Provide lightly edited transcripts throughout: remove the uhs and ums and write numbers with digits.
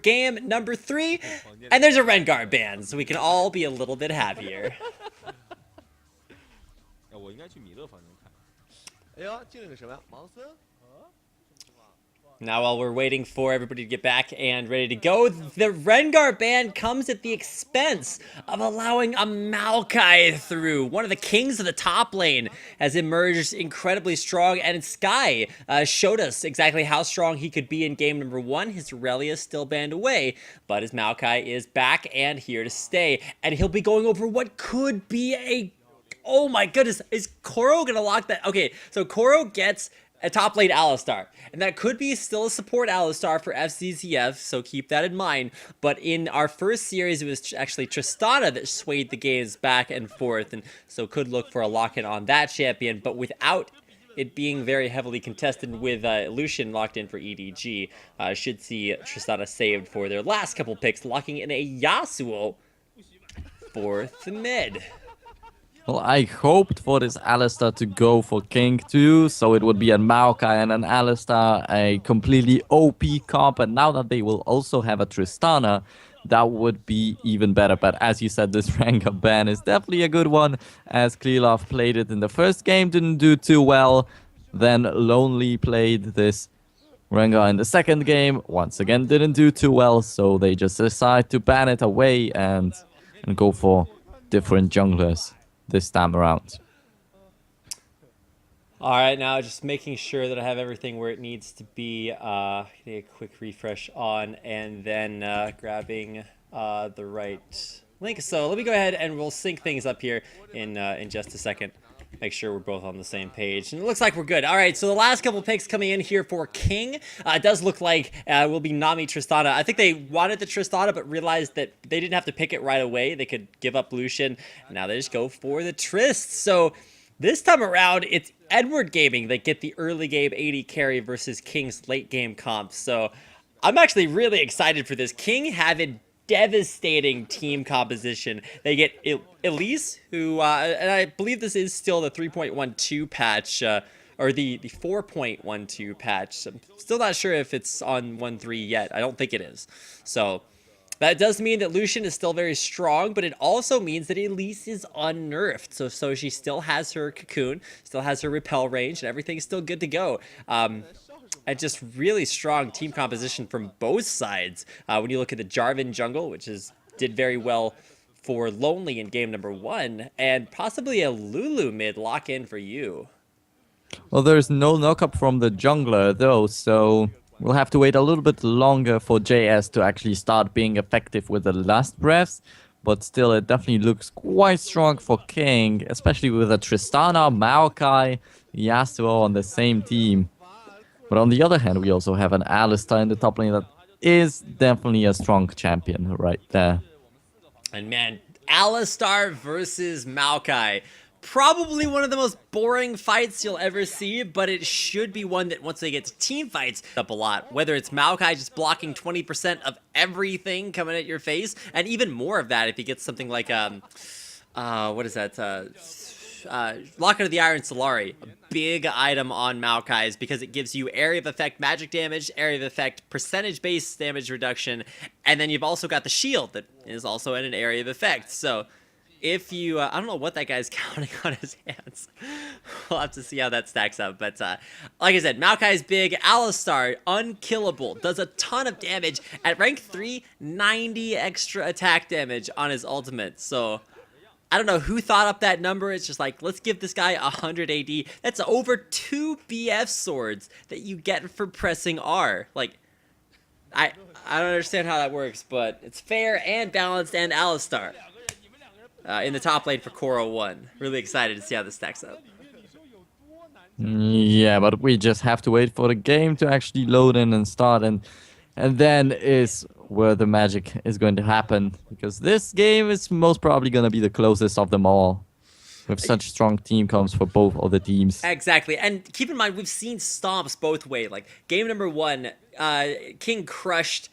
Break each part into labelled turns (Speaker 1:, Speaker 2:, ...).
Speaker 1: game number 3. And there's a Rengar ban, so we can all be a little bit happier. Now, while we're waiting for everybody to get back and ready to go, the Rengar ban comes at the expense of allowing a Maokai through. One of the kings of the top lane has emerged incredibly strong, and Sky showed us exactly how strong he could be in game number 1. His Aurelia is still banned away, but his Maokai is back and here to stay, and he'll be going over what could be a... Oh my goodness, is Koro gonna lock that? Okay, so Koro gets a top lane Alistar, and that could be still a support Alistar for FCZF, so keep that in mind. But in our first series, it was actually Tristana that swayed the games back and forth, and so could look for a lock-in on that champion, but without it being very heavily contested with Lucian locked in for EDG, should see Tristana saved for their last couple picks, locking in a Yasuo for the mid.
Speaker 2: Well, I hoped for this Alistar to go for King too, so it would be a Maokai and an Alistar, a completely OP comp, and now that they will also have a Tristana, that would be even better. But as you said, this Rengar ban is definitely a good one, as Klilov played it in the first game, didn't do too well, then Lonely played this Rengar in the second game, once again didn't do too well, so they just decide to ban it away and go for different junglers this time around.
Speaker 1: All right, now just making sure that I have everything where it needs to be. A quick refresh on, and then grabbing the right link. So let me go ahead and we'll sync things up here in just a second. Make sure we're both on the same page. And it looks like we're good. All right, so the last couple picks coming in here for King. It does look like will be Nami Tristana. I think they wanted the Tristana, but realized that they didn't have to pick it right away. They could give up Lucian. And now they just go for the Trist. So this time around, it's Edward Gaming that get the early game 80 carry versus King's late game comp. So I'm actually really excited for this. King having devastating team composition. They get Elise, who, and I believe this is still the 3.12 patch, or the 4.12 patch. I'm still not sure if it's on 1.3 yet. I don't think it is. So that does mean that Lucian is still very strong, but it also means that Elise is unnerfed. So she still has her cocoon, still has her repel range, and everything's still good to go. And just really strong team composition from both sides. When you look at the Jarvan jungle, which did very well for Lonely in game number 1, and possibly a Lulu mid lock in for you.
Speaker 2: Well, there's no knockup from the jungler though, so we'll have to wait a little bit longer for JS to actually start being effective with the last breaths. But still, it definitely looks quite strong for King, especially with a Tristana, Maokai, Yasuo on the same team. But on the other hand, we also have an Alistar in the top lane that is definitely a strong champion right there.
Speaker 1: And man, Alistar versus Maokai. Probably one of the most boring fights you'll ever see, but it should be one that once they get to team fights up a lot. Whether it's Maokai just blocking 20% of everything coming at your face, and even more of that if he gets something like, what is that? Locket of the Iron Solari, a big item on Maokai's because it gives you area of effect magic damage, area of effect percentage-based damage reduction, and then you've also got the shield that is also in an area of effect. So if you, I don't know what that guy's counting on his hands. We'll have to see how that stacks up. But like I said, Maokai's big. Alistar, unkillable, does a ton of damage. At rank 3, 90 extra attack damage on his ultimate. So I don't know who thought up that number. It's just like, let's give this guy 100 AD. That's over 2 BF swords that you get for pressing R. Like, I don't understand how that works, but it's fair and balanced, and Alistar in the top lane for Koro 1. Really excited to see how this stacks up.
Speaker 2: Yeah, but we just have to wait for the game to actually load in and start, and then is where the magic is going to happen, because this game is most probably going to be the closest of them all, with such strong team comps for both of the teams.
Speaker 1: Exactly, and keep in mind, we've seen stomps both ways. Like, game number 1, King crushed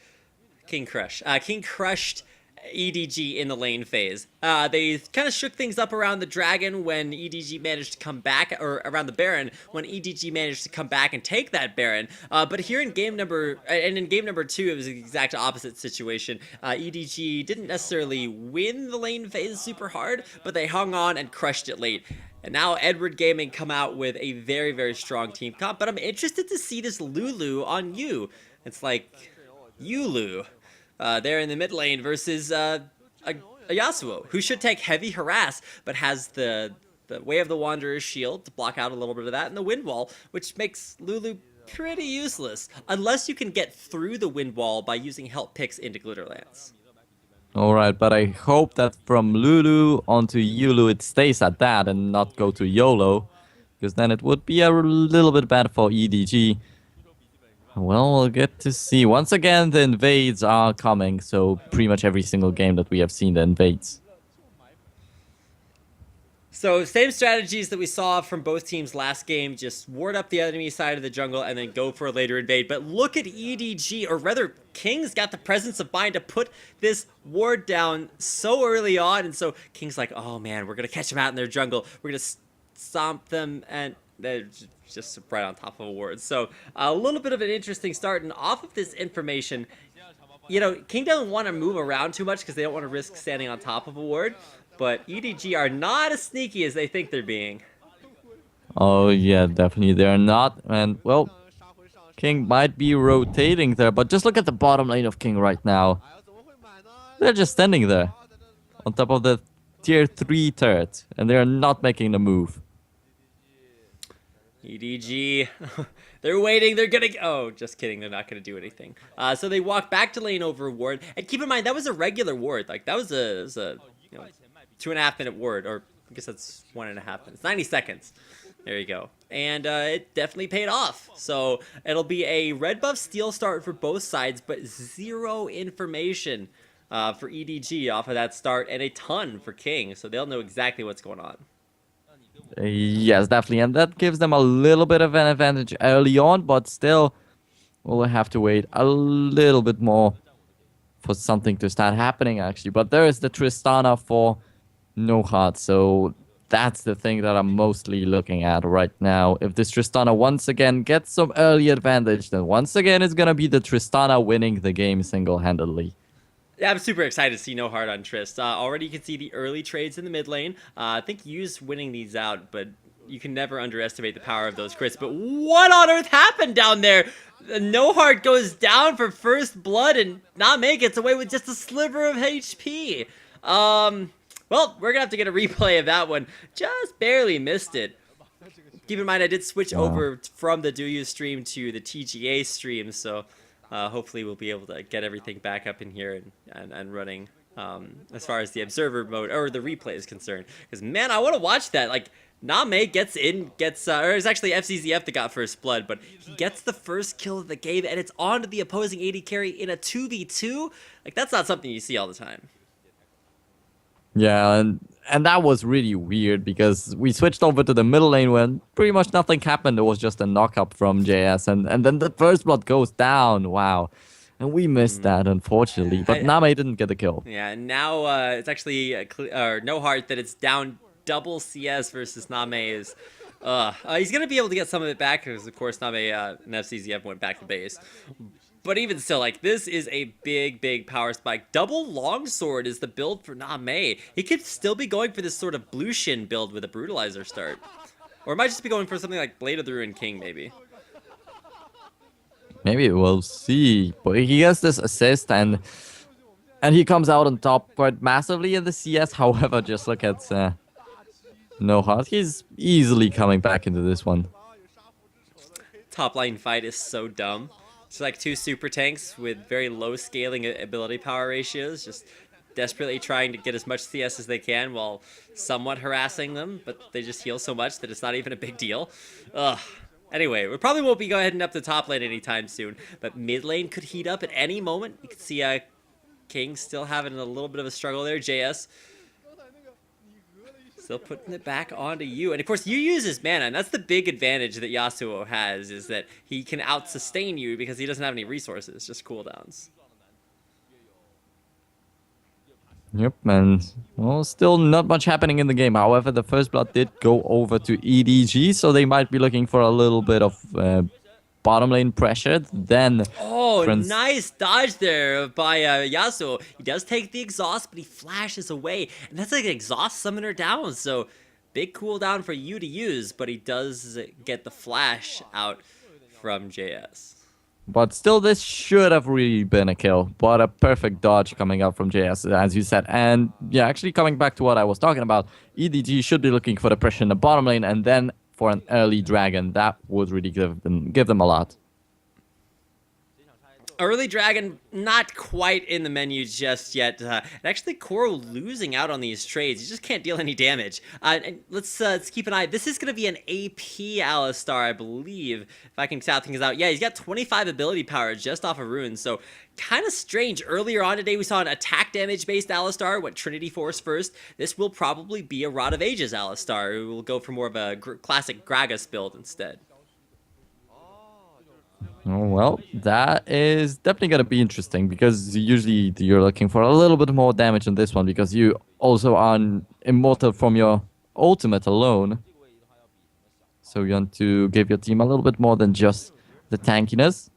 Speaker 1: EDG in the lane phase. They kind of shook things up around the dragon when EDG managed to come back, or around the Baron when EDG managed to come back and take that Baron. But here in game number 2, it was the exact opposite situation. EDG didn't necessarily win the lane phase super hard, but they hung on and crushed it late. And now Edward Gaming come out with a very, very strong team comp. But I'm interested to see this Lulu on you. It's like Yulu. There in the mid lane versus a Yasuo, who should take heavy harass, but has the Way of the Wanderer's shield to block out a little bit of that, and the wind wall, which makes Lulu pretty useless, unless you can get through the wind wall by using help picks into Glitterlands.
Speaker 2: Alright, but I hope that from Lulu onto Yulu it stays at that and not go to YOLO, because then it would be a little bit bad for EDG. Well, we'll get to see. Once again, the invades are coming, so pretty much every single game that we have seen the invades.
Speaker 1: So same strategies that we saw from both teams last game, just ward up the enemy side of the jungle and then go for a later invade. But look at EDG, or rather King's got the presence of mind to put this ward down so early on. And so King's like, oh man, we're going to catch them out in their jungle. We're going to stomp them, and they're just right on top of a ward. So a little bit of an interesting start. And off of this information, you know, King doesn't want to move around too much because they don't want to risk standing on top of a ward. But EDG are not as sneaky as they think they're being.
Speaker 2: Oh yeah, definitely they're not. And well, King might be rotating there, but just look at the bottom lane of King right now. They're just standing there on top of the tier 3 turret, and they're not making the move.
Speaker 1: EDG, they're waiting, they're gonna... Oh, just kidding, they're not gonna do anything. So they walk back to lane over ward, and keep in mind, that was a regular ward. Like, that was a you know, 2.5 minute ward, or I guess that's 1.5 minutes. 90 seconds. There you go. And it definitely paid off. So it'll be a red buff steal start for both sides, but 0 information for EDG off of that start, and a ton for King. So they'll know exactly what's going on.
Speaker 2: Yes, definitely. And that gives them a little bit of an advantage early on, but still, we'll have to wait a little bit more for something to start happening, actually. But there is the Tristana for No Heart, so that's the thing that I'm mostly looking at right now. If this Tristana once again gets some early advantage, then once again it's gonna be the Tristana winning the game single-handedly.
Speaker 1: Yeah, I'm super excited to see No Heart on Trist. Already you can see the early trades in the mid lane. I think Yu's winning these out, but you can never underestimate the power of those crits. But what on earth happened down there? No Heart goes down for first blood, and Name gets away with just a sliver of HP. Well, we're going to have to get a replay of that one. Just barely missed it. Keep in mind, I did switch over from the Do You stream to the TGA stream, so hopefully we'll be able to get everything back up in here and running as far as the observer mode or the replay is concerned. Because, man, I want to watch that. Like, Name gets in, or it's actually FCZF that got first blood, but he gets the first kill of the game, and it's on to the opposing AD carry in a 2v2. Like, that's not something you see all the time.
Speaker 2: Yeah, and that was really weird because we switched over to the middle lane when pretty much nothing happened. It was just a knock-up from JS, and then the first blood goes down. Wow. And we missed that, unfortunately. But Name didn't get the kill.
Speaker 1: Yeah, and now it's actually No Heart that it's down double CS versus Name is... he's going to be able to get some of it back because, of course, Name and FCZF went back to base. But even still, like, this is a big, big power spike. Double longsword is the build for Name. He could still be going for this sort of blue shin build with a brutalizer start. Or it might just be going for something like Blade of the Ruined King, maybe.
Speaker 2: Maybe we'll see. But he gets this assist, and he comes out on top quite massively in the CS. However, just look at No Heart. He's easily coming back into this one.
Speaker 1: Top line fight is so dumb. It's like 2 super tanks with very low scaling ability power ratios, just desperately trying to get as much CS as they can while somewhat harassing them, but they just heal so much that it's not even a big deal. Ugh. Anyway, we probably won't be going up the top lane anytime soon, but mid lane could heat up at any moment. You can see King still having a little bit of a struggle there. JS still putting it back onto you. And of course, you use his mana, and that's the big advantage that Yasuo has, is that he can out-sustain you because he doesn't have any resources, just cooldowns.
Speaker 2: Yep, and well, still not much happening in the game. However, the first blood did go over to EDG, so they might be looking for a little bit of bottom lane pressure. Then,
Speaker 1: Oh,
Speaker 2: trans
Speaker 1: nice dodge there by Yasuo. He does take the exhaust, but he flashes away. And that's like an exhaust summoner down, so big cooldown for you to use, but he does get the flash out from JS.
Speaker 2: But still, this should have really been a kill. But a perfect dodge coming up from JS, as you said. And yeah, actually coming back to what I was talking about, EDG should be looking for the pressure in the bottom lane and then for an early dragon. That would really give them a lot.
Speaker 1: Early Dragon, not quite in the menu just yet. And actually, Koro losing out on these trades. He just can't deal any damage. And let's keep an eye. This is going to be an AP Alistar, I believe, if I can tell things out. Yeah, he's got 25 ability power just off of runes, so kind of strange. Earlier on today, we saw an attack damage-based Alistar, went Trinity Force first. This will probably be a Rod of Ages Alistar, who will go for more of a classic Gragas build instead.
Speaker 2: Oh, well, that is definitely going to be interesting because usually you're looking for a little bit more damage in this one because you also are immortal from your ultimate alone. So you want to give your team a little bit more than just the tankiness.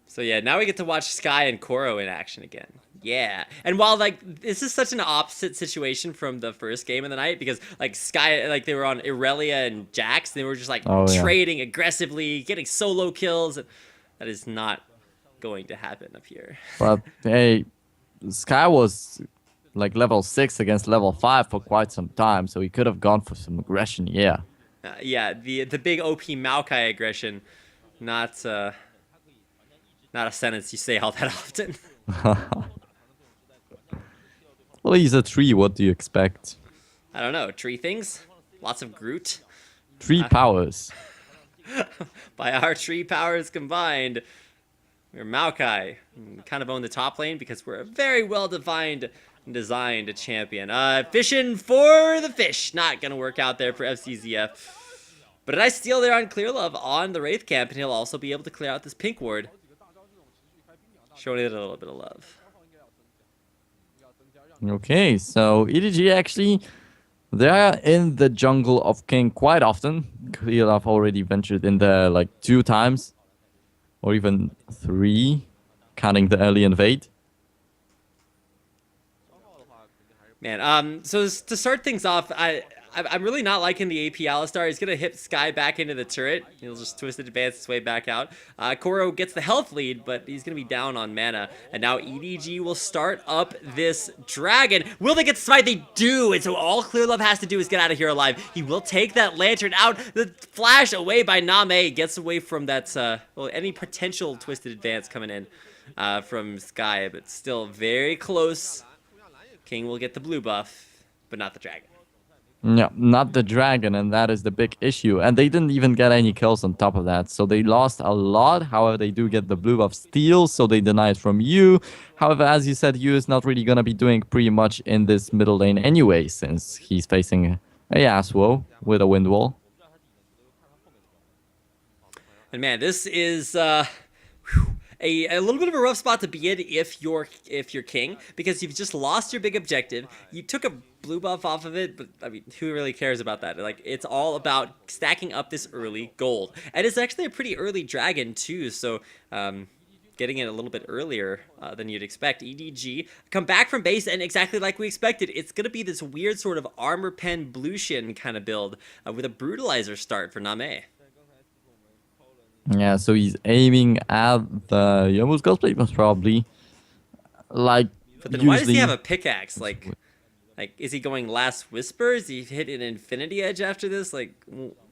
Speaker 1: So yeah, now we get to watch Sky and Koro in action again. Yeah. And while like this is such an opposite situation from the first game of the night because like Sky like they were on Irelia and Jax, they were just like trading aggressively, getting solo kills. That is not going to happen up here.
Speaker 2: But hey, Sky was like level 6 against level 5 for quite some time, so he could have gone for some aggression, yeah.
Speaker 1: Yeah, the big OP Maokai aggression, not a sentence you say all that often.
Speaker 2: Well, he's a tree. What do you expect?
Speaker 1: I don't know. Tree things? Lots of Groot?
Speaker 2: Tree powers.
Speaker 1: By our tree powers combined, we're Maokai. We kind of own the top lane because we're a very well-defined and designed champion. Fishing for the fish. Not going to work out there for FCZF. But a nice steal there on Clear Love on the Wraith camp, and he'll also be able to clear out this pink ward. Showing it a little bit of love.
Speaker 2: Okay, so EDG actually, they're in the jungle of King quite often. Clearlove already ventured in there like 2 times, or even 3, counting the early invade.
Speaker 1: Man, so to start things off, I'm really not liking the AP Alistar. He's going to hit Sky back into the turret. He'll just twist it, advance his way back out. Koro gets the health lead, but he's going to be down on mana. And now EDG will start up this dragon. Will they get the smite? They do. And so all Clearlove has to do is get out of here alive. He will take that lantern out. The flash away by Name gets away from that, well, any potential twisted advance coming in from Sky, but still very close. King will get the blue buff, but not the dragon.
Speaker 2: Yeah, not the dragon, and that is the big issue. And they didn't even get any kills on top of that, so they lost a lot. However, they do get the blue buff steal, so they deny it from you. However, as you said, you is not really going to be doing pretty much in this middle lane anyway, since he's facing a Yasuo with a wind wall.
Speaker 1: And man, this is a little bit of a rough spot to be in if you're King, because you've just lost your big objective. You took a blue buff off of it, but I mean, who really cares about that? Like, it's all about stacking up this early gold, and it's actually a pretty early dragon too. So getting it a little bit earlier than you'd expect. EDG come back from base, and exactly like we expected, it's gonna be this weird sort of armor pen Blueshin kind of build with a brutalizer start for Name.
Speaker 2: Yeah, so he's aiming at the Yomu's Ghostblade, most probably. Like,
Speaker 1: but then why does he have a pickaxe? Like, is he going Last Whisper? Is he hit an Infinity Edge after this? Like,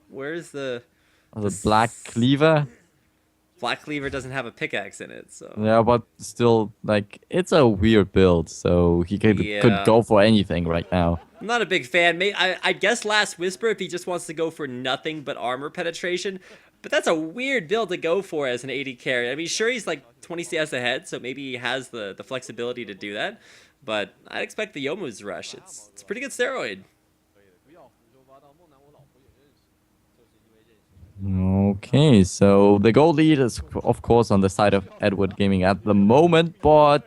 Speaker 1: where's the
Speaker 2: Black Cleaver?
Speaker 1: Black Cleaver doesn't have a pickaxe in it, so...
Speaker 2: Yeah, but still, like, it's a weird build, so he could go for anything right now.
Speaker 1: I'm not a big fan. I guess Last Whisper if he just wants to go for nothing but armor penetration. But that's a weird build to go for as an AD carry. I mean, sure, he's like 20 CS ahead, so maybe he has the flexibility to do that. But I'd expect the Yomu's rush. It's a pretty good steroid.
Speaker 2: Okay, so the goal lead is, of course, on the side of Edward Gaming at the moment, but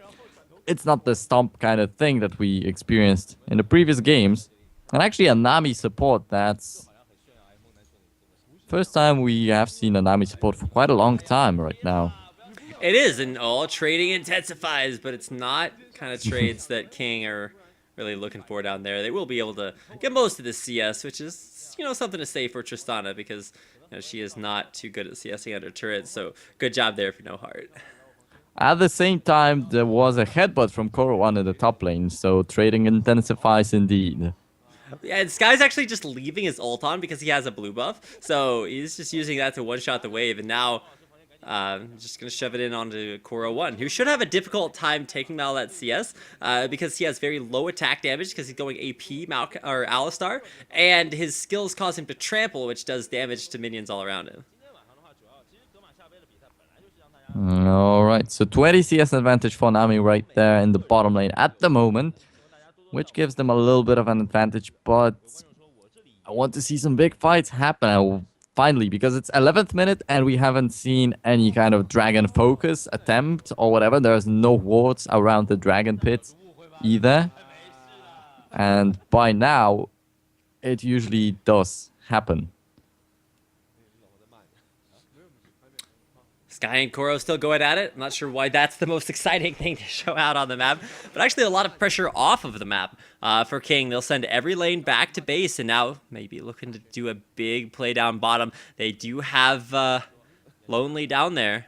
Speaker 2: it's not the stomp kind of thing that we experienced in the previous games. And actually, a Nami support, that's first time we have seen a Nami support for quite a long time right now.
Speaker 1: It is, and all trading intensifies, but it's not kind of trades that King are really looking for down there. They will be able to get most of the CS, which is, something to say for Tristana, because she is not too good at CSing under turrets, so good job there for No Heart.
Speaker 2: At the same time, there was a headbutt from Koro1 in the top lane, so trading intensifies indeed.
Speaker 1: Yeah, and Sky's actually just leaving his ult on because he has a blue buff, so he's just using that to one-shot the wave, and now just going to shove it in onto Koro1, who should have a difficult time taking all that CS because he has very low attack damage because he's going AP or Alistar, and his skills cause him to trample, which does damage to minions all around him.
Speaker 2: Alright, so 20 CS advantage for Nami right there in the bottom lane at the moment, which gives them a little bit of an advantage, but I want to see some big fights happen finally, because it's 11th minute and we haven't seen any kind of dragon focus attempt or whatever. There's no wards around the dragon pit either, and by now it usually does happen.
Speaker 1: Sky and Koro still going at it. I'm not sure why that's the most exciting thing to show out on the map, but actually a lot of pressure off of the map for King. They'll send every lane back to base, and now maybe looking to do a big play down bottom. They do have Lonely down there,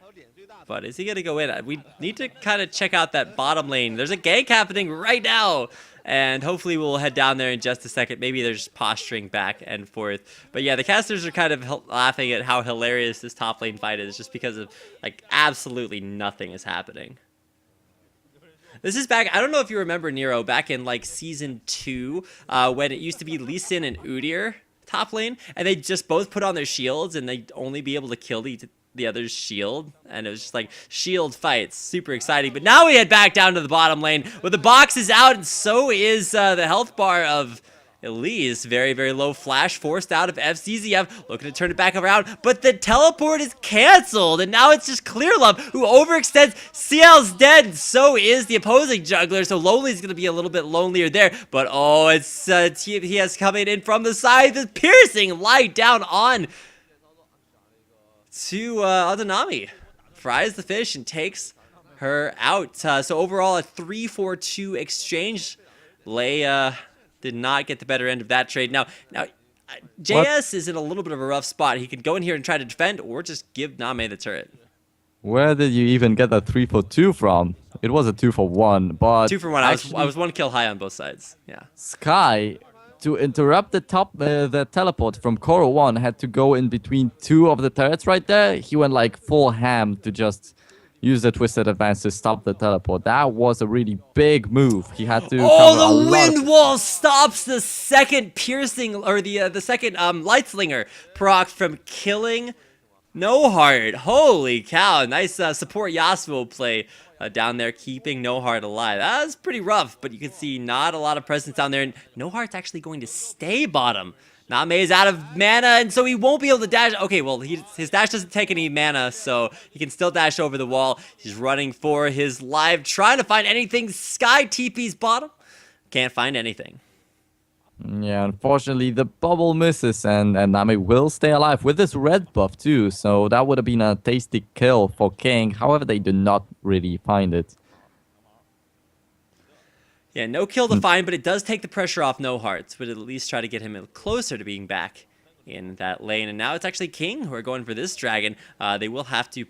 Speaker 1: but is he going to go in? We need to kind of check out that bottom lane. There's a gank happening right now, and hopefully we'll head down there in just a second. Maybe they're just posturing back and forth. But yeah, the casters are kind of laughing at how hilarious this top lane fight is, just because of, absolutely nothing is happening. This is back, I don't know if you remember, Nero, back in, Season 2, when it used to be Lee Sin and Udyr top lane, and they just both put on their shields, and they'd only be able to kill the other's shield, and it was just shield fights, super exciting. But now we head back down to the bottom lane where the box is out, and so is the health bar of Elise. Very, very low flash forced out of FCZF, looking to turn it back around, but the teleport is canceled, and now it's just Clear Love who overextends. CL's dead, and so is the opposing jungler, so Lonely's going to be a little bit lonelier there, but oh, it's he has coming in from the side, the piercing light down on to Nami. Fries the fish and takes her out. So overall, a 3-4-2 exchange. Lei did not get the better end of that trade. Now JS is in a little bit of a rough spot. He can go in here and try to defend, or just give Name the turret.
Speaker 2: Where did you even get that 3-4-2 from? It was a 2-for-1, but
Speaker 1: 2-for-1. I was one kill high on both sides. Yeah.
Speaker 2: Sky, to interrupt the teleport from Koro1, had to go in between two of the turrets right there. He went full ham to just use the twisted advance to stop the teleport. That was a really big move. He had to.
Speaker 1: Oh, the wind wall stops the second piercing, or the second light slinger proc from killing No Heart. Holy cow! Nice support Yasuo play down there, keeping No Heart alive. That was pretty rough, but you can see not a lot of presence down there, and No Heart's actually going to stay bottom. Name is out of mana, and so he won't be able to dash. Okay, well, his dash doesn't take any mana, so he can still dash over the wall. He's running for his life, trying to find anything. Sky TP's bottom. Can't find anything.
Speaker 2: Yeah, unfortunately, the bubble misses, and Nami will stay alive with this red buff, too. So that would have been a tasty kill for King. However, they do not really find it.
Speaker 1: Yeah, no kill to find, but it does take the pressure off No Hearts. Would at least try to get him closer to being back in that lane. And now it's actually King who are going for this dragon. They will have to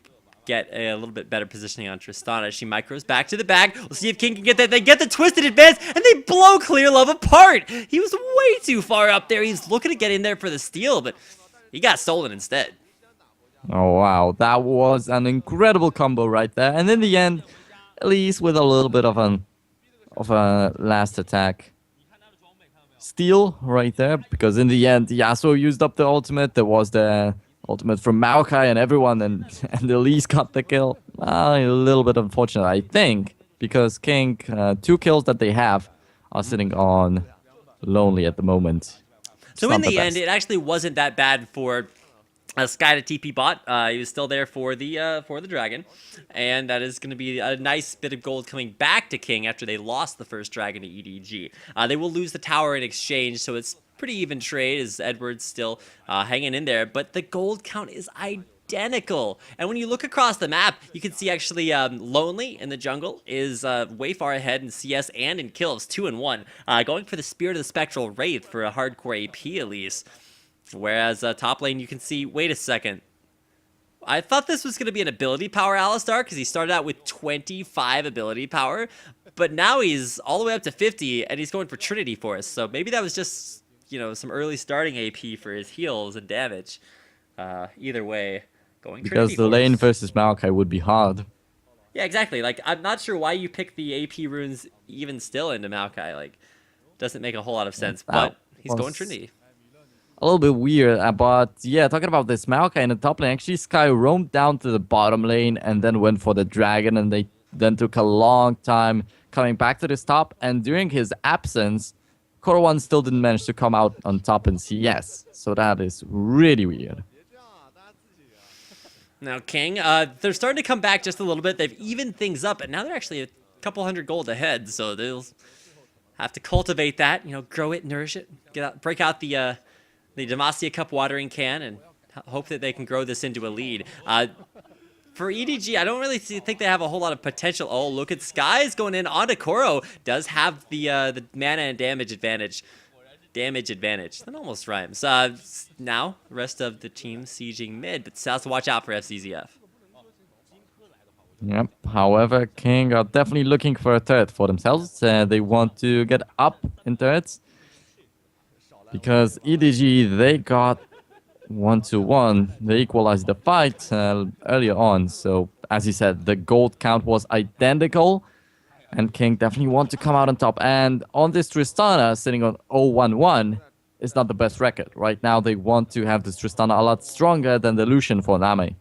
Speaker 1: get a little bit better positioning on Tristana. She micros back to the back. We'll see if King can get that. They get the twisted advance, and they blow Clear Love apart. He was way too far up there. He's looking to get in there for the steal, but he got stolen instead.
Speaker 2: Oh, wow. That was an incredible combo right there. And in the end, at least with a little bit of a last attack steal right there, because in the end Yasuo used up the ultimate. There was the ultimate from Maokai and everyone, and Elise got the kill. A little bit unfortunate, I think, because King, 2 kills that they have are sitting on Lonely at the moment.
Speaker 1: So in the end, it actually wasn't that bad for Sky to TP bot. He was still there for the dragon, and that is going to be a nice bit of gold coming back to King after they lost the first dragon to EDG. They will lose the tower in exchange, so it's pretty even trade as Edward's still hanging in there. But the gold count is identical, and when you look across the map, you can see actually Lonely in the jungle is way far ahead in CS and in kills, 2 and 1, going for the Spirit of the Spectral Wraith for a hardcore AP at least. Whereas top lane, you can see, wait a second. I thought this was going to be an ability power Alistar because he started out with 25 ability power, but now he's all the way up to 50 and he's going for Trinity Force. So maybe that was just, you know, some early starting AP for his heals and damage. Either way, going Trinity
Speaker 2: Because the
Speaker 1: Force.
Speaker 2: lane versus Maokai would be hard.
Speaker 1: Yeah, exactly. Like, I'm not sure why you pick the AP runes even still into Maokai. Like, doesn't make a whole lot of sense, but he's going Trinity.
Speaker 2: A little bit weird, but yeah, talking about this Maokai in the top lane, actually Sky roamed down to the bottom lane and then went for the dragon, and they then took a long time coming back to this top, and during his absence, Koro1 still didn't manage to come out on top in CS, so that is really weird.
Speaker 1: Now King, they're starting to come back just a little bit. They've evened things up, and now they're actually a couple hundred gold ahead, so they'll have to cultivate that, you know, grow it, nourish it, break out the Demacia Cup watering can and hope that they can grow this into a lead. For EDG, I don't really think they have a whole lot of potential. Oh, look at Skies going in onto Koro. Does have the mana and damage advantage. That almost rhymes. Now, the rest of the team sieging mid, but has to watch out for FCZF.
Speaker 2: Yep. However, King are definitely looking for a turret for themselves. They want to get up in turrets. Because EDG, they got 1-1. They equalized the fight earlier on. So, as you said, the gold count was identical. And King definitely want to come out on top. And on this Tristana, sitting on 0-1-1, is not the best record. Right now, they want to have this Tristana a lot stronger than the Lucian for Name.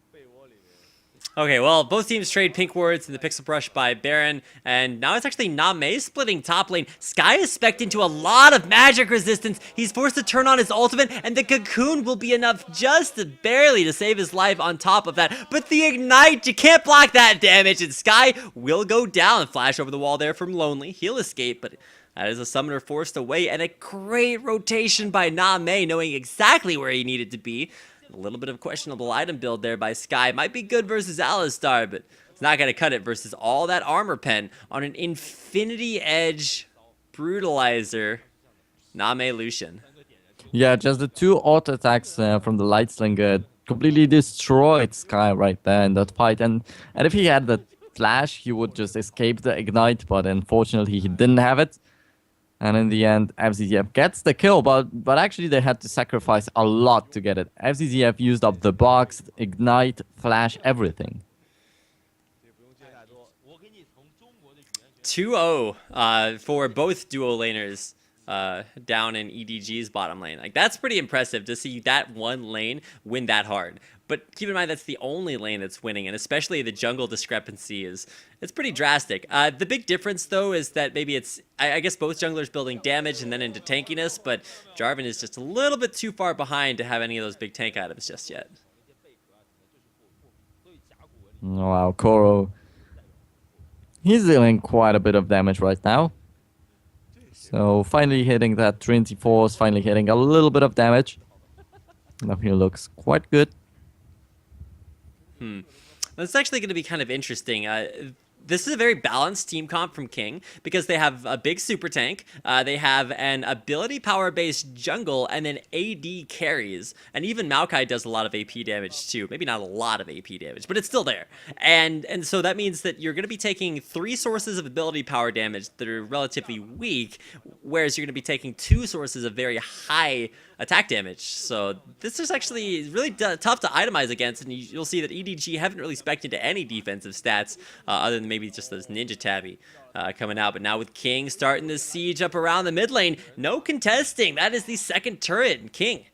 Speaker 1: Okay, well, both teams trade pink wards in the Pixel Brush by Baron, and now it's actually Name splitting top lane. Sky is spec'd into a lot of magic resistance. He's forced to turn on his ultimate, and the Cocoon will be enough just barely to save his life on top of that. But the Ignite, you can't block that damage, and Sky will go down. Flash over the wall there from Lonely. He'll escape, but that is a summoner forced away, and a great rotation by Name, knowing exactly where he needed to be. A little bit of questionable item build there by Sky. Might be good versus Alistar, but it's not going to cut it versus all that armor pen on an Infinity Edge Brutalizer Name Lucian.
Speaker 2: Yeah, just the two auto attacks from the Lightslinger completely destroyed Sky right there in that fight. And if he had the flash, he would just escape the Ignite, but unfortunately he didn't have it. And in the end, FCZF gets the kill, but actually they had to sacrifice a lot to get it. FCZF used up the box, Ignite, Flash, everything.
Speaker 1: 2-0 for both duo laners down in EDG's bottom lane. Like, that's pretty impressive to see that one lane win that hard. But keep in mind, that's the only lane that's winning, and especially the jungle discrepancy it's pretty drastic. The big difference, though, is that maybe it's, I guess both junglers building damage and then into tankiness, but Jarvan is just a little bit too far behind to have any of those big tank items just yet.
Speaker 2: Wow, Koro. He's dealing quite a bit of damage right now. So finally hitting that Trinity Force, finally hitting a little bit of damage. Now he looks quite good.
Speaker 1: That's actually going to be kind of interesting. This is a very balanced team comp from King because they have a big super tank, they have an ability power based jungle, and then AD carries. And even Maokai does a lot of AP damage too. Maybe not a lot of AP damage, but it's still there. And so that means that you're going to be taking 3 sources of ability power damage that are relatively weak, whereas you're going to be taking 2 sources of very high attack damage. So this is actually really tough to itemize against, and you'll see that EDG haven't really spec'd into any defensive stats other than maybe just those ninja tabby coming out. But now with King starting the siege up around the mid lane, no contesting. That is the second turret, and King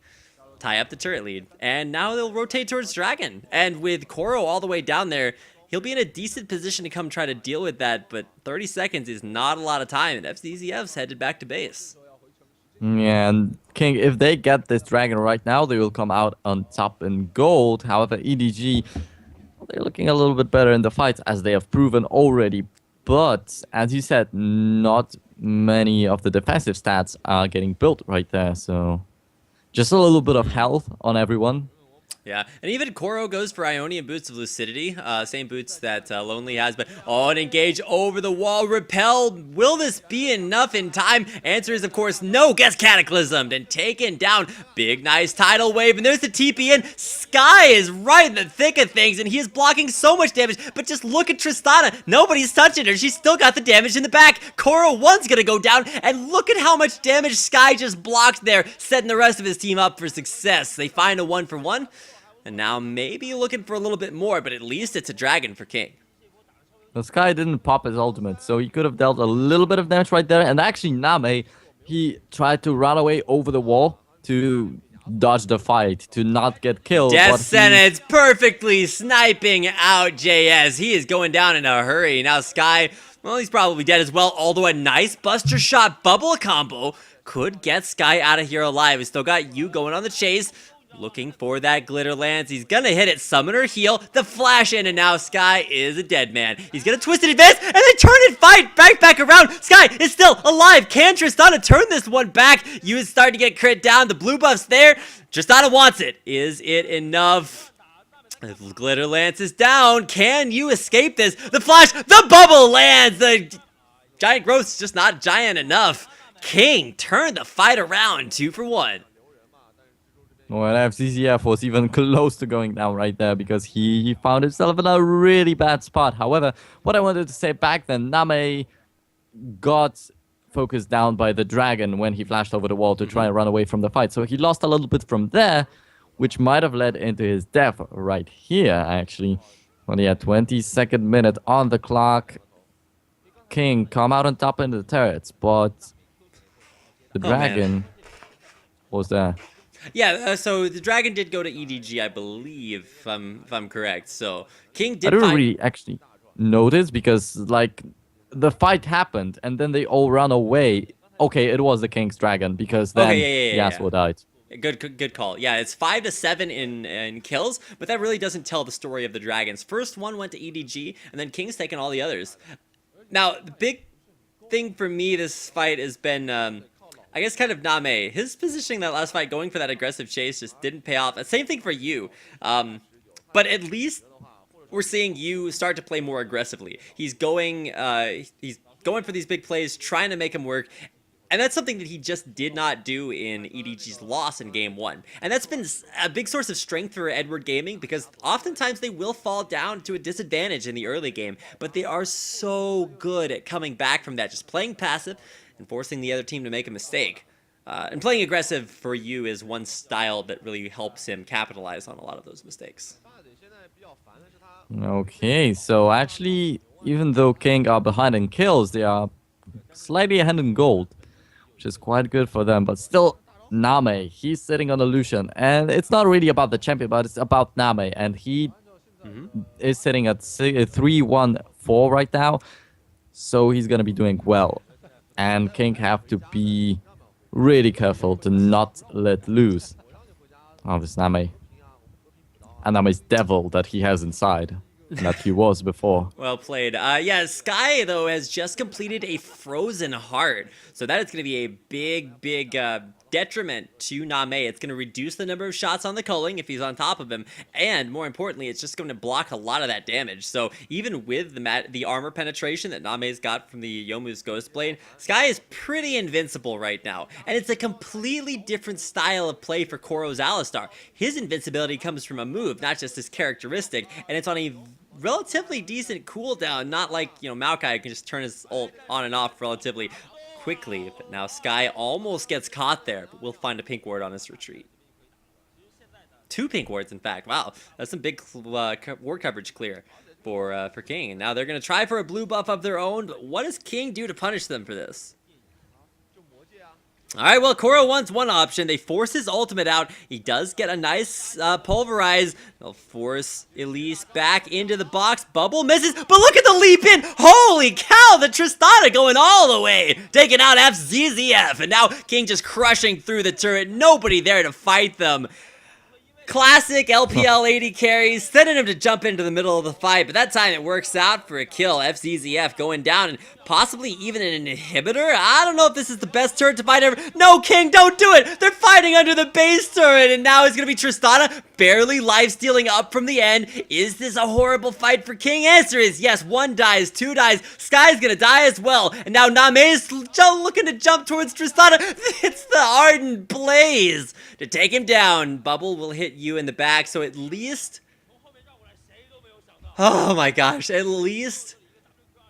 Speaker 1: tie up the turret lead. And now they'll rotate towards Dragon. And with Koro all the way down there, he'll be in a decent position to come try to deal with that, but 30 seconds is not a lot of time, and FCZF's headed back to base.
Speaker 2: Yeah, and King, if they get this dragon right now, they will come out on top in gold. However, EDG, they're looking a little bit better in the fights, as they have proven already. But, as you said, not many of the defensive stats are getting built right there. So, just a little bit of health on everyone.
Speaker 1: Yeah, and even Koro goes for Ionian Boots of Lucidity, same boots that Lonely has, but and engage over the wall, repel. Will this be enough in time? Answer is, of course, no. Gets cataclysmed and taken down. Big, nice tidal wave, and there's the TP in. Sky is right in the thick of things, and he is blocking so much damage, but just look at Tristana. Nobody's touching her. She's still got the damage in the back. Koro 1's gonna go down, and look at how much damage Sky just blocked there, setting the rest of his team up for success. They find a 1-for-1. And now maybe looking for a little bit more, but at least it's a dragon for King.
Speaker 2: The Sky didn't pop his ultimate, so he could have dealt a little bit of damage right there. And actually, Name, he tried to run away over the wall to dodge the fight, to not get killed.
Speaker 1: Death sentence perfectly sniping out JS. He is going down in a hurry. Now Sky, well, he's probably dead as well. Although a nice Buster Shot bubble combo could get Sky out of here alive. We still got you going on the chase. Looking for that glitter lance. He's gonna hit it, summoner heal, the flash in, and now Sky is a dead man. He's gonna twist it, advance, and then turn and fight back around. Sky is still alive. Can Tristana turn this one back? You is starting to get crit down. The blue buff's there. Tristana wants it. Is it enough? The glitter lance is down. Can you escape this? The flash, the bubble lands. The giant growth's just not giant enough. King turned the fight around 2-for-1.
Speaker 2: Well, FCCF was even close to going down right there because he found himself in a really bad spot. However, what I wanted to say back then, Name got focused down by the dragon when he flashed over the wall to try and run away from the fight. So he lost a little bit from there, which might have led into his death right here, actually. Only a 22nd minute on the clock. King come out on top in the turrets, but the dragon was there.
Speaker 1: Yeah, so the dragon did go to EDG, I believe, if I'm correct. So King did.
Speaker 2: I don't really actually notice because like the fight happened and then they all ran away. Okay, it was the King's dragon because then Yasuo died.
Speaker 1: Good call. Yeah, it's 5-7 in kills, but that really doesn't tell the story of the dragons. First one went to EDG, and then King's taken all the others. Now the big thing for me this fight has been. I guess kind of Name. His positioning that last fight, going for that aggressive chase, just didn't pay off. Same thing for you. But at least we're seeing you start to play more aggressively. He's going for these big plays, trying to make them work. And that's something that he just did not do in EDG's loss in Game 1. And that's been a big source of strength for Edward Gaming, because oftentimes they will fall down to a disadvantage in the early game, but they are so good at coming back from that, just playing passive and forcing the other team to make a mistake. And playing aggressive for you is one style that really helps him capitalize on a lot of those mistakes.
Speaker 2: Okay, so actually, even though King are behind in kills, they are slightly ahead in gold, which is quite good for them. But still, Name, he's sitting on a Lucian. And it's not really about the champion, but it's about Name. And he is sitting at 3-1-4 right now. So he's going to be doing well. And King have to be really careful to not let loose. Oh, this Name. And Name's devil that he has inside. That he was before.
Speaker 1: Well played. Yeah, Sky, though, has just completed a Frozen Heart. So that is going to be a big detriment to Name. It's going to reduce the number of shots on the culling if he's on top of him. And more importantly, it's just going to block a lot of that damage. So even with the armor penetration that Name's got from the Yomu's Ghost Blade, Sky is pretty invincible right now. And it's a completely different style of play for Koro's Alistar. His invincibility comes from a move, not just his characteristic. And it's on a relatively decent cooldown, not like, Maokai can just turn his ult on and off relatively quickly. But now Sky almost gets caught there, but we'll find a pink ward on his retreat. 2 pink wards, in fact. Wow, that's some big ward coverage clear for King. And now they're going to try for a blue buff of their own, but what does King do to punish them for this? All right, well, Koro wants one option. They force his ultimate out. He does get a nice pulverize. They'll force Elise back into the box. Bubble misses, but look at the leap in. Holy cow, the Tristana going all the way. Taking out FZZF, and now King just crushing through the turret. Nobody there to fight them. Classic LPL 80 carries, sending him to jump into the middle of the fight, but that time it works out for a kill. FZZF going down and possibly even an inhibitor. I don't know if this is the best turret to fight ever. No, King, don't do it! They're fighting under the base turret, and now it's gonna be Tristana barely lifestealing up from the end. Is this a horrible fight for King? Answer is yes. 1 dies, 2 dies, Sky's gonna die as well, and now Name is looking to jump towards Tristana. It's the Ardent Blaze to take him down. Bubble will hit you in the back, so at least, oh my gosh, at least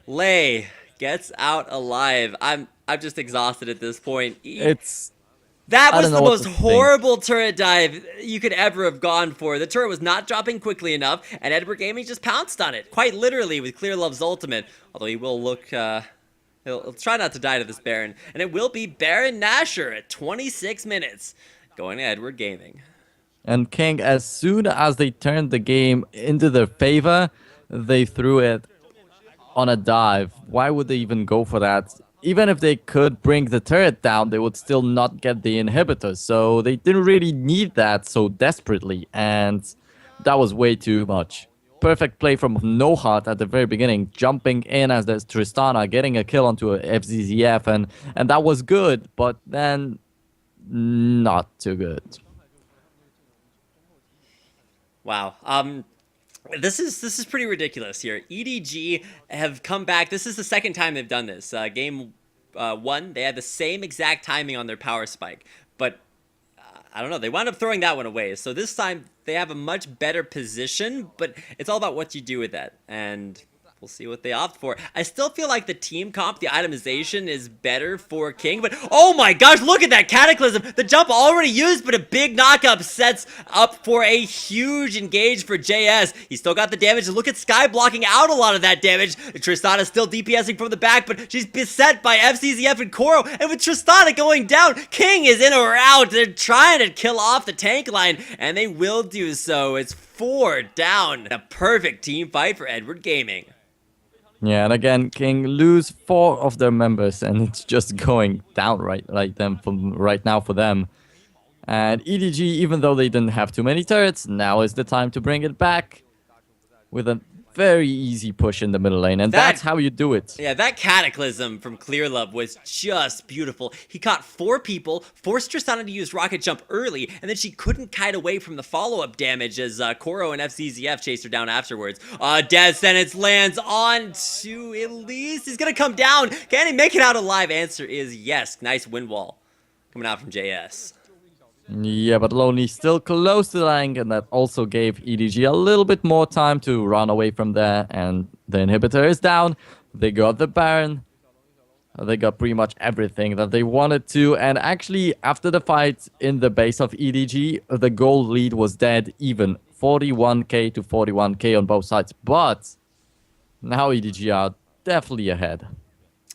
Speaker 1: Lei gets out alive. I'm just exhausted at this point. That was the most horrible turret dive you could ever have gone for. The turret was not dropping quickly enough, and Edward Gaming just pounced on it, quite literally, with Clear Love's ultimate. Although he will look, he'll try not to die to this Baron. And it will be Baron Nashor at 26 minutes, going to Edward Gaming.
Speaker 2: And King, as soon as they turned the game into their favor, they threw it on a dive. Why would they even go for that? Even if they could bring the turret down, they would still not get the inhibitor. So they didn't really need that so desperately. And that was way too much. Perfect play from No Heart at the very beginning, jumping in as there's Tristana, getting a kill onto a FZZF, and that was good, but then not too good.
Speaker 1: Wow. This is pretty ridiculous here. EDG have come back. This is the second time they've done this. Game 1, they had the same exact timing on their power spike, but I don't know. They wound up throwing that one away. So this time they have a much better position, but it's all about what you do with that, and we'll see what they opt for. I still feel like the team comp, the itemization is better for King, but oh my gosh, look at that Cataclysm. The jump already used, but a big knockup sets up for a huge engage for JS. He's still got the damage. Look at Sky blocking out a lot of that damage. Tristana still DPSing from the back, but she's beset by FCZF and Koro, and with Tristana going down, King is in a rout. They're trying to kill off the tank line, and they will do so. It's 4 down. A perfect team fight for Edward Gaming.
Speaker 2: Yeah, and again, King lose 4 of their members, and it's just going down right now for them. And EDG, even though they didn't have too many turrets, now is the time to bring it back with a very easy push in the middle lane, and that's how you do it.
Speaker 1: Yeah, that Cataclysm from Clear Love was just beautiful. He caught 4 people, forced Tristana to use Rocket Jump early, and then she couldn't kite away from the follow-up damage as Koro and FCZF chased her down afterwards. Death Sentence lands on to Elise. He's gonna come down. Can he make it out alive? Answer is yes. Nice wind wall coming out from JS.
Speaker 2: Yeah, but Lonely still close to the lane, and that also gave EDG a little bit more time to run away from there, and the inhibitor is down. They got the Baron. They got pretty much everything that they wanted to, and actually, after the fight in the base of EDG, the gold lead was dead even. 41k to 41k on both sides, but now EDG are definitely ahead.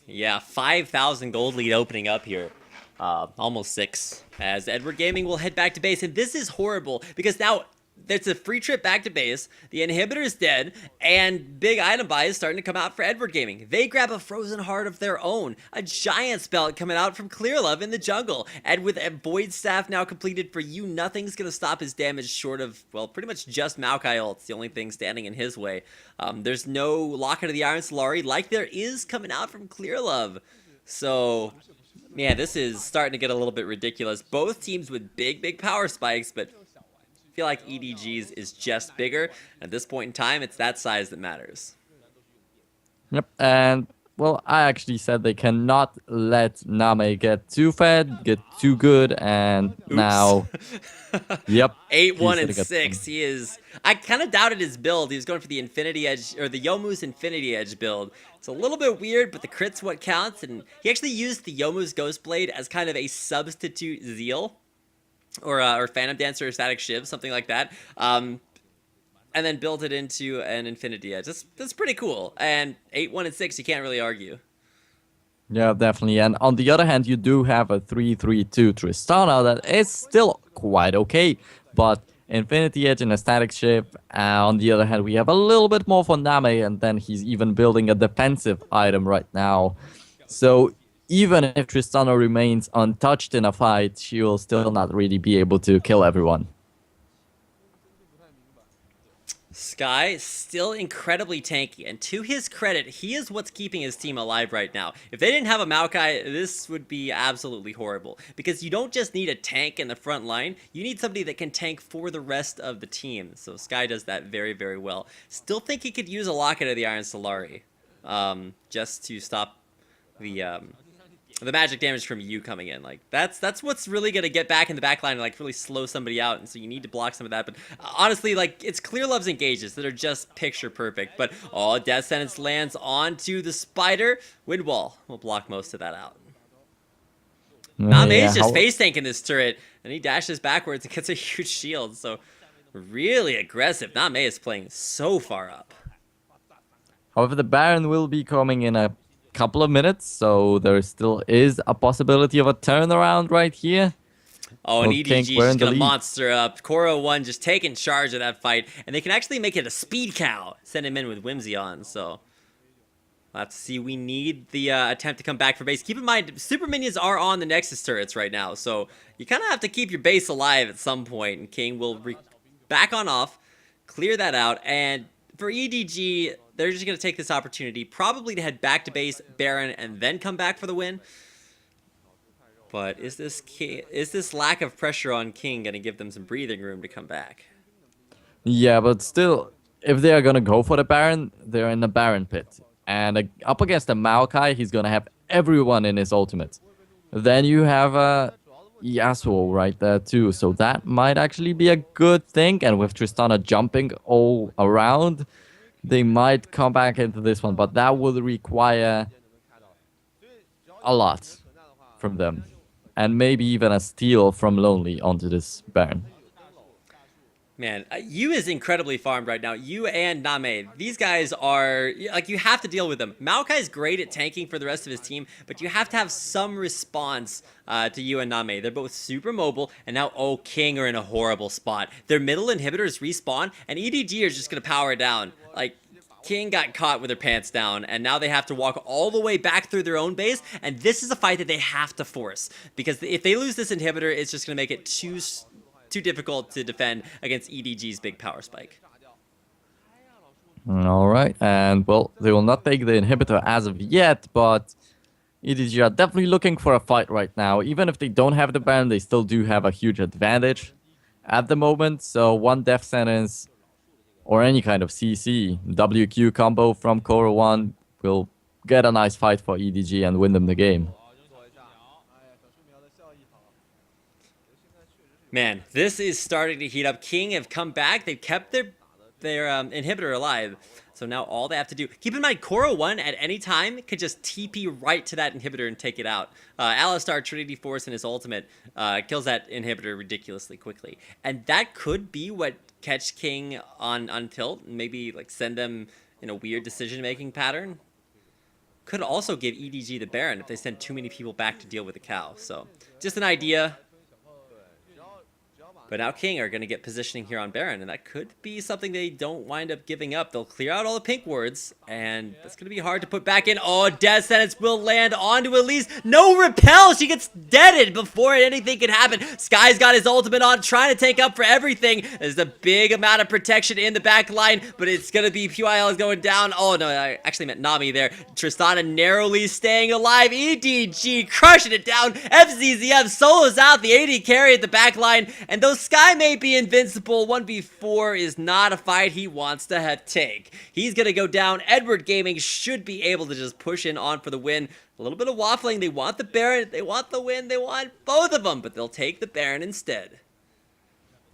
Speaker 1: Yeah, 5,000 gold lead opening up here. Almost 6, as Edward Gaming will head back to base, and this is horrible because now there's a free trip back to base, the inhibitor is dead, and big item buy is starting to come out for Edward Gaming. They grab a Frozen Heart of their own, a giant spell coming out from Clear Love in the jungle, and with a Void Staff now completed for you, nothing's gonna stop his damage short of, well, pretty much just Maokai ult. It's the only thing standing in his way. There's no Locket of the Iron Solari like there is coming out from Clear Love, so yeah, this is starting to get a little bit ridiculous. Both teams with big power spikes, but I feel like EDG's is just bigger. At this point in time, it's that size that matters.
Speaker 2: Yep, and well, I actually said they cannot let Name get too fed, get too good, and
Speaker 1: Oops.
Speaker 2: Now, yep.
Speaker 1: 8-1 and 6. He is. I kind of doubted his build. He was going for the Infinity Edge, or the Yomu's Infinity Edge build. It's a little bit weird, but the crit's what counts. And he actually used the Yomu's Ghost Blade as kind of a substitute Zeal, or Phantom Dancer or Static Shiv, something like that. And then built it into an Infinity Edge. That's pretty cool. And 8-1 and 6, you can't really argue.
Speaker 2: Yeah, definitely. And on the other hand, you do have a 3-3-2 Tristana that is still quite okay. But Infinity Edge and a static ship. On the other hand, we have a little bit more for Name, and then he's even building a defensive item right now. So even if Tristana remains untouched in a fight, she will still not really be able to kill everyone.
Speaker 1: Sky still incredibly tanky, and to his credit, he is what's keeping his team alive right now. If they didn't have a Maokai, this would be absolutely horrible, because you don't just need a tank in the front line, you need somebody that can tank for the rest of the team. So Sky does that very, very well. Still think he could use a Locket of the Iron Solari, just to stop the magic damage from you coming in. Like, that's what's really gonna get back in the back line and like really slow somebody out, and so you need to block some of that. But honestly, like, it's Clear Love's engages that are just picture perfect. But Death Sentence lands onto the spider. Wind Wall will block most of that out. Name's just face tanking this turret, and he dashes backwards and gets a huge shield. So really aggressive. Name is playing so far up.
Speaker 2: However, the Baron will be coming in a couple of minutes, so there still is a possibility of a turnaround right here.
Speaker 1: Oh, and EDG is just going to monster up. Koro1 just taking charge of that fight, and they can actually make it a speed cow. Send him in with Whimsy on, so we'll have to see. We need the attempt to come back for base. Keep in mind, super minions are on the Nexus turrets right now, so you kind of have to keep your base alive at some point, and King will back on off, clear that out, and for EDG, they're just going to take this opportunity, probably to head back to base, Baron, and then come back for the win. But is this lack of pressure on King going to give them some breathing room to come back?
Speaker 2: Yeah, but still, if they are going to go for the Baron, they're in the Baron pit. And up against the Maokai, he's going to have everyone in his ultimate. Then you have Yasuo right there too, so that might actually be a good thing. And with Tristana jumping all around, they might come back into this one, but that will require a lot from them. And maybe even a steal from Lonely onto this Baron.
Speaker 1: Man, Yu is incredibly farmed right now. Yu and Name. These guys are, like, you have to deal with them. Maokai is great at tanking for the rest of his team, but you have to have some response to Yu and Name. They're both super mobile, and now, King are in a horrible spot. Their middle inhibitors respawn, and EDG are just going to power down. Like, King got caught with their pants down, and now they have to walk all the way back through their own base, and this is a fight that they have to force. Because if they lose this inhibitor, it's just going to make it too difficult to defend against EDG's big power spike.
Speaker 2: All right, and well, they will not take the inhibitor as of yet, but EDG are definitely looking for a fight right now. Even if they don't have the Baron, they still do have a huge advantage at the moment. So one Death Sentence or any kind of CC, WQ combo from Koro1 will get a nice fight for EDG and win them the game.
Speaker 1: Man, this is starting to heat up. King have come back. They've kept their inhibitor alive. So now all they have to do... Keep in mind, Koro1 at any time could just TP right to that inhibitor and take it out. Alistar Trinity Force in his ultimate kills that inhibitor ridiculously quickly. And that could be what catch King on tilt. Maybe like send them in a weird decision-making pattern. Could also give EDG the Baron if they send too many people back to deal with the cow. So just an idea. But now King are going to get positioning here on Baron, and that could be something they don't wind up giving up. They'll clear out all the pink wards, and that's going to be hard to put back in. Oh, Death Sentence will land onto Elise. No repel! She gets deaded before anything can happen. Sky's got his ultimate on, trying to take up for everything. There's a big amount of protection in the back line, but it's going to be PYL is going down. Oh, no, I actually meant Nami there. Tristana narrowly staying alive. EDG crushing it down. FZZF solos out the AD carry at the back line, and those Sky may be invincible. 1v4 is not a fight he wants to take. He's going to go down. Edward Gaming should be able to just push in on for the win. A little bit of waffling. They want the Baron. They want the win. They want both of them, but they'll take the Baron instead.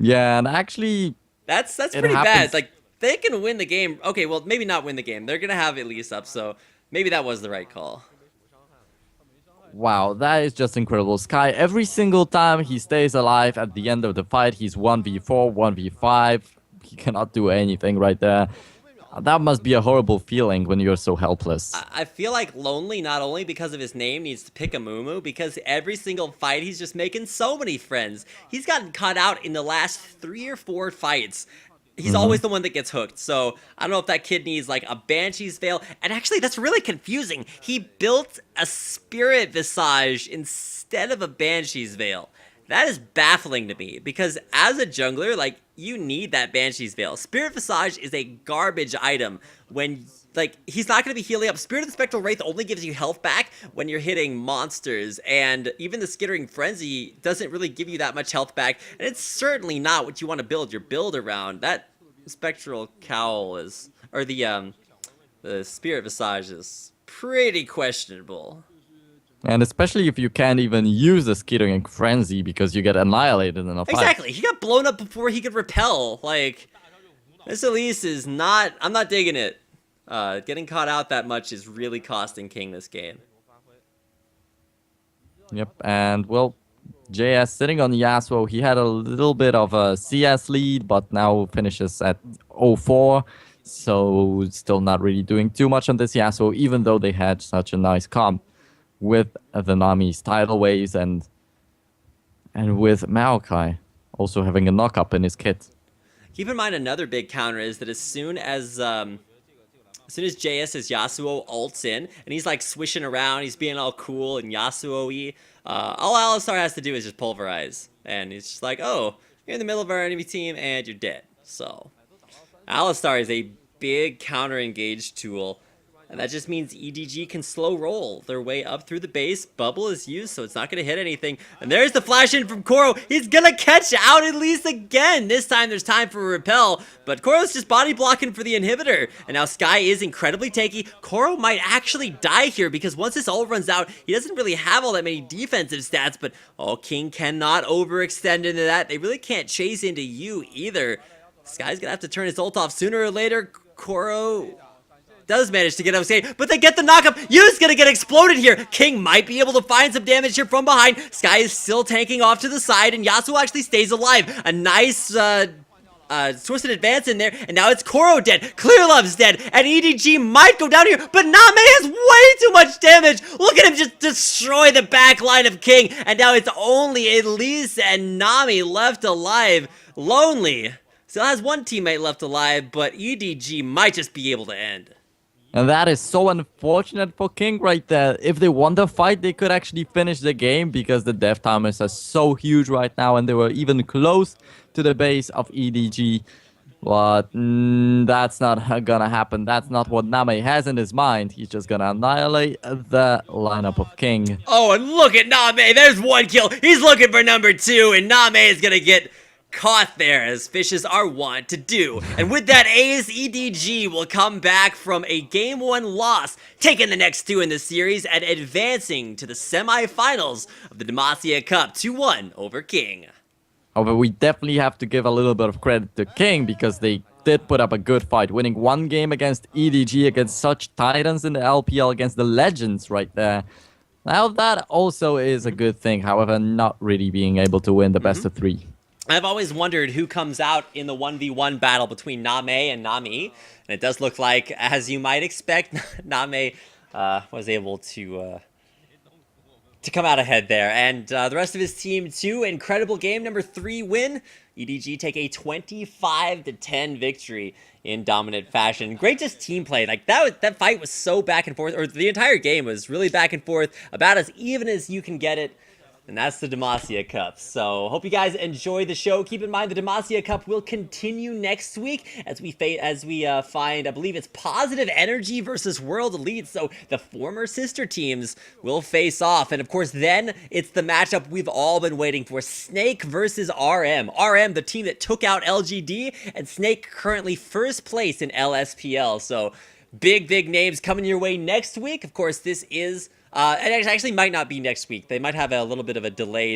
Speaker 2: Yeah, and actually...
Speaker 1: That's pretty bad. Like, they can win the game. Okay, well, maybe not win the game. They're going to have Elise up, so maybe that was the right call.
Speaker 2: Wow, that is just incredible. Sky, every single time he stays alive at the end of the fight, he's 1v4, 1v5. He cannot do anything right there. That must be a horrible feeling when you're so helpless.
Speaker 1: I feel like Lonely, not only because of his name, needs to pick a Mumu, because every single fight he's just making so many friends. He's gotten caught out in the last 3 or 4 fights. He's always the one that gets hooked. So I don't know if that kid needs like a Banshee's Veil. And actually, that's really confusing. He built a Spirit Visage instead of a Banshee's Veil. That is baffling to me, because as a jungler, like, you need that Banshee's Veil. Spirit Visage is a garbage item when, like, he's not going to be healing up. Spirit of the Spectral Wraith only gives you health back when you're hitting monsters, and even the Skittering Frenzy doesn't really give you that much health back, and it's certainly not what you want to build your build around. That Spectral Cowl is, or the Spirit Visage is pretty questionable.
Speaker 2: And especially if you can't even use the Skittering Frenzy because you get annihilated in a fight.
Speaker 1: Exactly, he got blown up before he could repel. Like, this Elise is not, I'm not digging it. Getting caught out that much is really costing King this game.
Speaker 2: Yep, and well, JS sitting on Yasuo, he had a little bit of a CS lead, but now finishes at 0-4. So still not really doing too much on this Yasuo, even though they had such a nice comp with the Nami's tidal waves and with Maokai also having a knock-up in his kit.
Speaker 1: Keep in mind another big counter is that as soon as JS as Yasuo ults in, and he's like swishing around, he's being all cool and Yasuo-y, all Alistar has to do is just pulverize. And he's just like, oh, you're in the middle of our enemy team and you're dead. So, Alistar is a big counter-engage tool. And that just means EDG can slow roll their way up through the base. Bubble is used, so it's not going to hit anything. And there's the flash in from Koro. He's going to catch out at least again. This time there's time for a repel, but Koro's just body blocking for the inhibitor. And now Sky is incredibly tanky. Koro might actually die here because once this ult runs out, he doesn't really have all that many defensive stats, but oh, King cannot overextend into that. They really can't chase into you either. Sky's going to have to turn his ult off sooner or later. Koro does manage to get unscathed, but they get the knockup. Yu's gonna get exploded here. King might be able to find some damage here from behind. Sky is still tanking off to the side, and Yasuo actually stays alive. A nice twisted advance in there, and now it's Koro dead. Clear Love's dead, and EDG might go down here, but Name has way too much damage. Look at him just destroy the back line of King, and now it's only Elise and Nami left alive. Lonely still has one teammate left alive, but EDG might just be able to end.
Speaker 2: And that is so unfortunate for King right there. If they won the fight, they could actually finish the game because the death timers are so huge right now, and they were even close to the base of EDG. But that's not gonna happen. That's not what Name has in his mind. He's just gonna annihilate the lineup of King.
Speaker 1: Oh, and look at Name. There's one kill. He's looking for number 2, and Name is gonna get caught there, as fishes are wont to do. And with that ace, EDG will come back from a Game 1 loss, taking the next 2 in the series and advancing to the semifinals of the Demacia Cup 2-1 over King.
Speaker 2: However, we definitely have to give a little bit of credit to King because they did put up a good fight, winning one game against EDG, against such titans in the LPL, against the legends right there. Now that also is a good thing, however, not really being able to win the best of 3.
Speaker 1: I've always wondered who comes out in the 1v1 battle between Name and Nami, and it does look like, as you might expect, Name was able to come out ahead there. And the rest of his team, too, incredible game, number 3 win. EDG take a 25-10 victory in dominant fashion. Great just team play. Like, that fight was so back and forth, or the entire game was really back and forth, about as even as you can get it. And that's the Demacia Cup. So, hope you guys enjoy the show. Keep in mind the Demacia Cup will continue next week as we find, I believe it's Positive Energy versus World Elite. So, the former sister teams will face off. And of course, then it's the matchup we've all been waiting for. Snake versus RM. RM, the team that took out LGD, and Snake currently first place in LSPL. So, big names coming your way next week. Of course, this is... it actually might not be next week. They might have a little bit of a delay